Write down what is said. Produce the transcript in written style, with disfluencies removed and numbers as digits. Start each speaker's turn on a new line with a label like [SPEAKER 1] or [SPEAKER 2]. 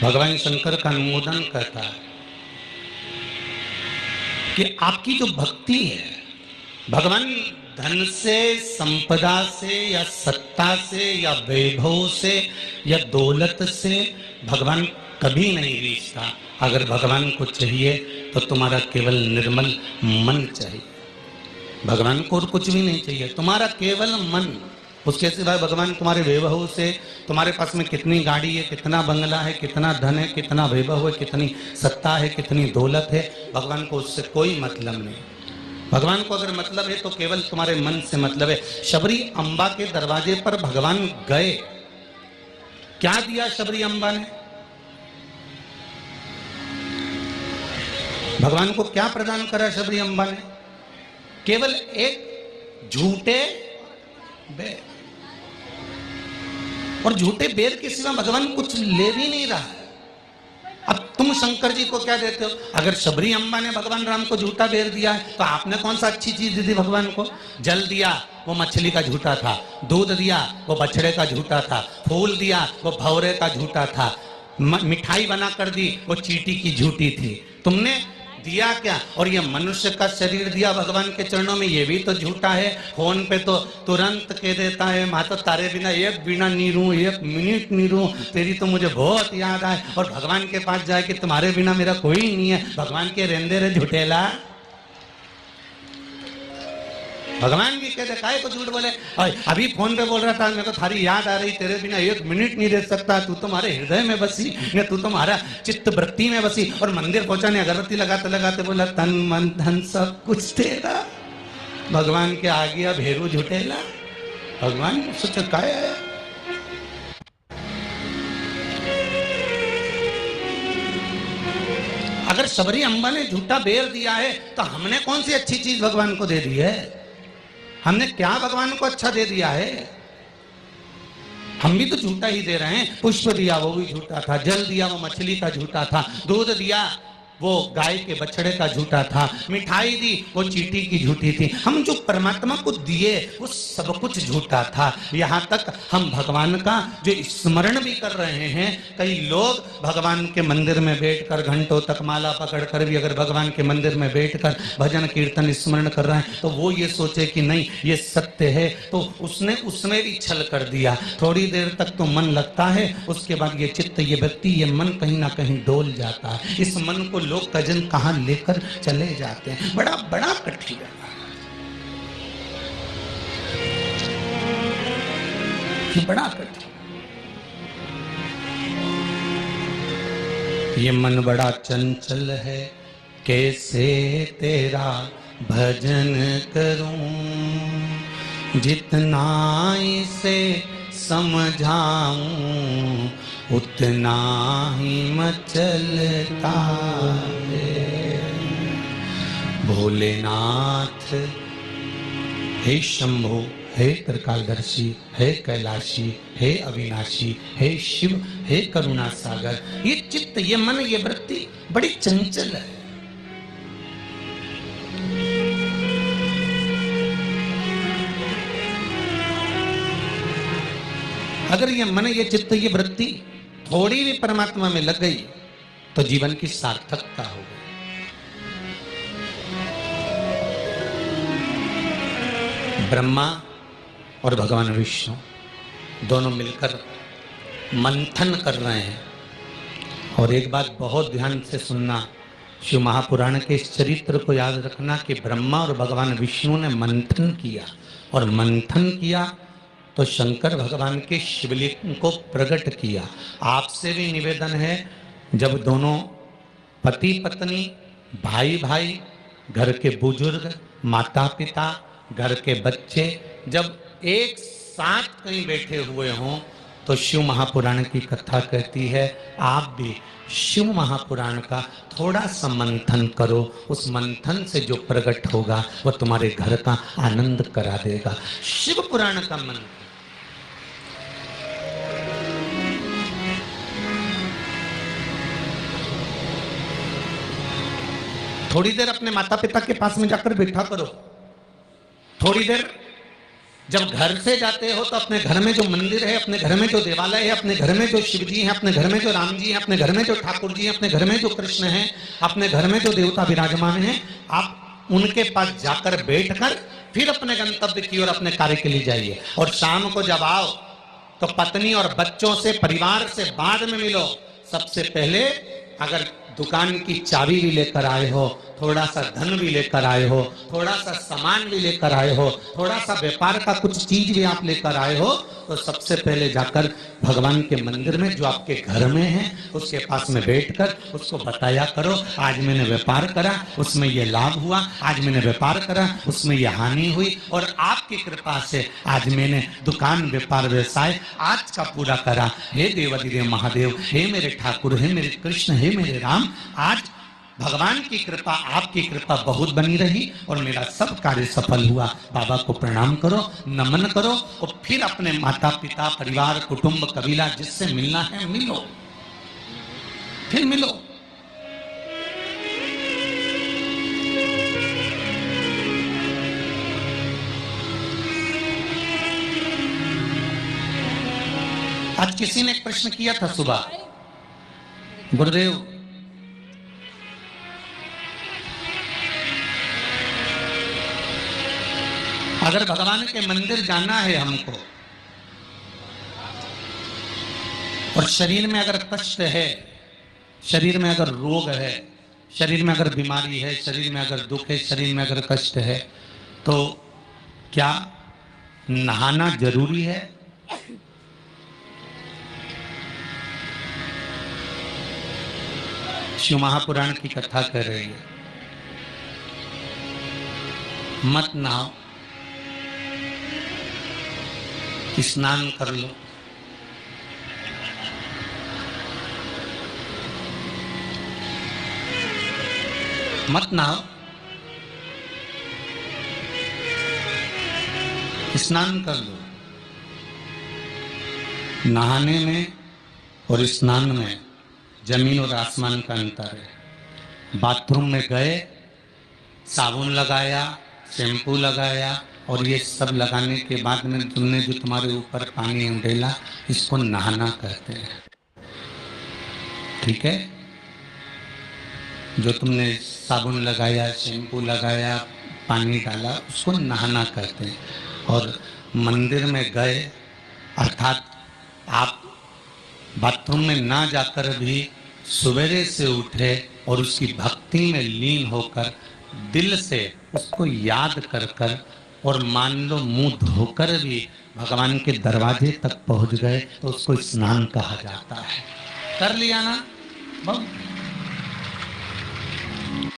[SPEAKER 1] भगवान शंकर का अनुमोदन करता है कि आपकी जो भक्ति है, भगवान धन से, संपदा से, या सत्ता से, या वैभव से, या दौलत से भगवान कभी नहीं रीझता। अगर भगवान को चाहिए तो तुम्हारा केवल निर्मल मन चाहिए। भगवान को और कुछ भी नहीं चाहिए, तुम्हारा केवल मन। उसके सिवाय भगवान तुम्हारे वैभव से, तुम्हारे पास में कितनी गाड़ी है, कितना बंगला है, कितना धन है, कितना वैभव है, कितनी सत्ता है, कितनी दौलत है, भगवान को उससे कोई मतलब नहीं। भगवान को अगर मतलब है तो केवल तुम्हारे मन से मतलब है। शबरी अम्बा के दरवाजे पर भगवान गए, क्या दिया शबरी अम्बा ने? भगवान को क्या प्रदान करा शबरी अम्बा ने? केवल एक झूठे बेर, और झूठे बेर के सिवा भगवान कुछ ले भी नहीं रहा है। अब तुम शंकर जी को क्या देते हो? अगर शबरी अम्बा ने भगवान राम को झूठा बेर दिया है तो आपने कौन सा अच्छी चीज दी थी भगवान को? जल दिया, वो मछली का झूठा था। दूध दिया, वो बछड़े का झूठा था। फूल दिया, वो भौरे का झूठा था। मिठाई बना कर दी, वो चींटी की झूठी थी। तुमने दिया क्या? और ये मनुष्य का शरीर दिया भगवान के चरणों में, ये भी तो झूठा है। फोन पे तो तुरंत कह देता है, माँ तो तारे बिना एक बिना नहीं रहूं, एक मिनट नहीं रहूं, तेरी तो मुझे बहुत याद आए। और भगवान के पास जाए कि तुम्हारे बिना मेरा कोई नहीं है। भगवान के रेंदे रे झूठेला। भगवान भी कहते काय को झूठ बोले। अभी फोन पे बोल रहा था, मेरे को थारी याद आ रही, तेरे बिना एक मिनट नहीं रह सकता, तू तुम्हारे हृदय में बसी, ने तू तुम्हारा चित्त वृत्ति में बसी। और मंदिर पहुंचाने अगरबत्ती लगाते लगाते बोला, तन मन धन सब कुछ तेरा। भगवान के आ गया भेरू झूठेला। भगवान सोचा काय है। अगर शबरी अम्बा ने झूठा बेर दिया है तो हमने कौन सी अच्छी चीज भगवान को दे दी है? हमने क्या भगवान को अच्छा दे दिया है? हम भी तो झूठा ही दे रहे हैं। पुष्प दिया, वो भी झूठा था। जल दिया, वो मछली का झूठा था। दूध दिया, वो गाय के बछड़े का झूठा था। मिठाई दी, वो चींटी की झूठी थी। हम जो परमात्मा को दिए वो सब कुछ झूठा था। यहाँ तक हम भगवान का जो स्मरण भी कर रहे हैं, कई लोग भगवान के मंदिर में बैठकर घंटों तक माला पकड़कर भी अगर भगवान के मंदिर में बैठकर भजन कीर्तन स्मरण कर रहे हैं तो वो ये सोचे कि नहीं ये सत्य है, तो उसने उसमें भी छल कर दिया। थोड़ी देर तक तो मन लगता है, उसके बाद ये चित्त, ये व्यक्ति, ये मन कहीं ना कहीं डोल जाता है। इस मन को लोग कजन कहां लेकर चले जाते हैं। बड़ा बड़ा कठिन है ये, बड़ा कठिन। ये मन बड़ा चंचल है, कैसे तेरा भजन करूं, जितना इसे समझाऊं उतना ही मचलता है। भोलेनाथ हे शंभो, हे त्रिकालदर्शी, हे कैलाशी, हे अविनाशी, हे शिव, हे करुणा सागर। ये चित्त, ये मन, ये वृत्ति बड़ी चंचल है। अगर ये मन, ये चित्त, ये वृत्ति थोड़ी भी परमात्मा में लग गई तो जीवन की सार्थकता हो गई। ब्रह्मा और भगवान विष्णु दोनों मिलकर मंथन कर रहे हैं। और एक बात बहुत ध्यान से सुनना, शिव महापुराण के इस चरित्र को याद रखना कि ब्रह्मा और भगवान विष्णु ने मंथन किया, और मंथन किया तो शंकर भगवान के शिवलिंग को प्रकट किया। आपसे भी निवेदन है, जब दोनों पति पत्नी, भाई भाई, घर के बुजुर्ग, माता पिता, घर के बच्चे जब एक साथ कहीं बैठे हुए हों तो शिव महापुराण की कथा कहती है आप भी शिव महापुराण का थोड़ा सा मंथन करो। उस मंथन से जो प्रकट होगा वह तुम्हारे घर का आनंद करा देगा। शिव पुराण का मंथन। थोड़ी देर अपने माता पिता के पास में जाकर बैठा करो, थोड़ी देर जब घर से जाते हो तो अपने घर में जो मंदिर है, अपने घर में जो देवालय है, अपने घर में जो शिव जी हैं, अपने घर में जो राम जी हैं, अपने घर में जो ठाकुर जी हैं, अपने घर में जो कृष्ण हैं, अपने घर में जो देवता विराजमान हैं, आप उनके पास जाकर बैठकर फिर अपने गंतव्य की ओर अपने कार्य के लिए जाइए। और शाम को जब आओ तो पत्नी और बच्चों से, परिवार से बाद में मिलो। सबसे पहले अगर दुकान की चाबी भी लेकर आए हो, थोड़ा सा धन भी लेकर आए हो, थोड़ा सा सामान भी लेकर आए हो, थोड़ा सा व्यापार का कुछ चीज भी आप लेकर आए हो, तो सबसे पहले जाकर भगवान के मंदिर में जो आपके घर में है उसके पास में बैठकर उसको बताया करो, आज मैंने व्यापार करा उसमें ये लाभ हुआ, आज मैंने व्यापार करा उसमें ये हानि हुई, और आपकी कृपा से आज मैंने दुकान, व्यापार, व्यवसाय आज का पूरा करा। हे देवाधिदेव महादेव, हे मेरे ठाकुर, हे मेरे कृष्ण, हे मेरे राम, आज भगवान की कृपा, आपकी कृपा बहुत बनी रही और मेरा सब कार्य सफल हुआ। बाबा को प्रणाम करो, नमन करो और फिर अपने माता पिता, परिवार, कुटुंब, कबीला जिससे मिलना है मिलो, फिर मिलो। आज किसी ने एक प्रश्न किया था सुबह, गुरुदेव अगर भगवान के मंदिर जाना है हमको और शरीर में अगर कष्ट है, शरीर में अगर रोग है, शरीर में अगर बीमारी है, शरीर में अगर दुख है, शरीर में अगर कष्ट है, तो क्या नहाना जरूरी है? शिव महापुराण की कथा कर रही है, मत नहाओ, स्नान कर लो। मत नहाओ, स्नान कर लो। नहाने में और स्नान में जमीन और आसमान का अंतर है। बाथरूम में गए, साबुन लगाया, शैम्पू लगाया और ये सब लगाने के बाद में तुमने जो तुम्हारे ऊपर पानी उंडेला, इसको नहाना कहते हैं। ठीक है? जो तुमने साबुन लगाया, शैम्पू लगाया, पानी डाला, उसको नहाना कहते हैं। और मंदिर में गए अर्थात आप बाथरूम में ना जाकर भी सवेरे से उठे और उसकी भक्ति में लीन होकर दिल से उसको याद कर कर और मान लो मुंह धोकर भी भगवान के दरवाजे तक पहुंच गए तो उसको स्नान कहा जाता है। कर लिया ना? बहुत